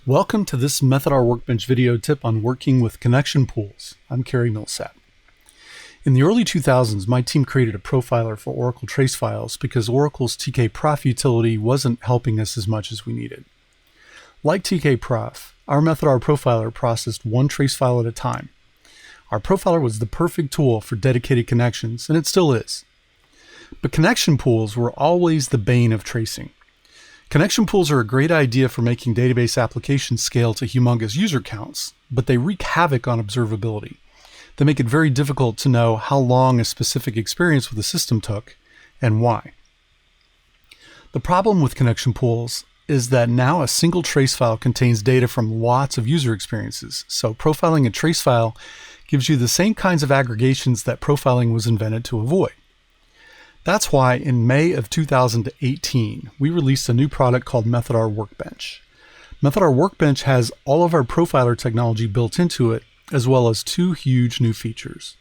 Welcome to this Method R Workbench video tip on working with connection pools. I'm Kerry Millsap. In the early 2000s, my team created a profiler for Oracle trace files because Oracle's TK-Prof utility wasn't helping us as much as we needed. Like TK-Prof, our Method R profiler processed one trace file at a time. Our profiler was the perfect tool for dedicated connections, and it still is. But connection pools were always the bane of tracing. Connection pools are a great idea for making database applications scale to humongous user counts, but they wreak havoc on observability. They make it very difficult to know how long a specific experience with a system took and why. The problem with connection pools is that now a single trace file contains data from lots of user experiences, so profiling a trace file gives you the same kinds of aggregations that profiling was invented to avoid. That's why in May of 2018, we released a new product called Method R Workbench. Method R Workbench has all of our profiler technology built into it, as well as two huge new features.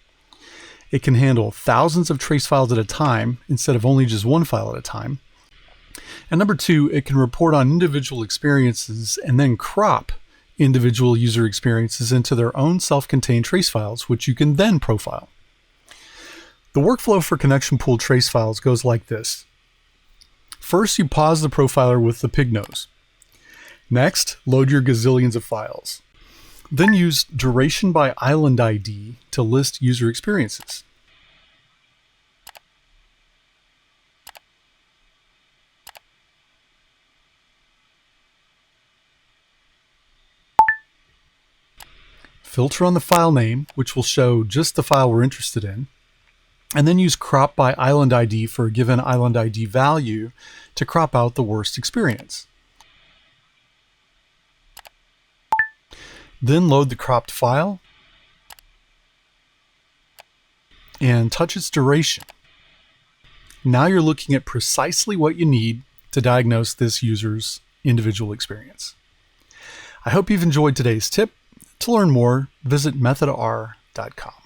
It can handle thousands of trace files at a time instead of only just one file at a time. And number two, it can report on individual experiences and then crop individual user experiences into their own self-contained trace files, which you can then profile. The workflow for connection pool trace files goes like this. First, you pause the profiler with the pig nose. Next, load your gazillions of files. Then use duration by island ID to list user experiences. Filter on the file name, which will show just the file we're interested in. And then use crop by island ID for a given island ID value to crop out the worst experience. Then load the cropped file and touch its duration. Now you're looking at precisely what you need to diagnose this user's individual experience. I hope you've enjoyed today's tip. To learn more, visit methodr.com.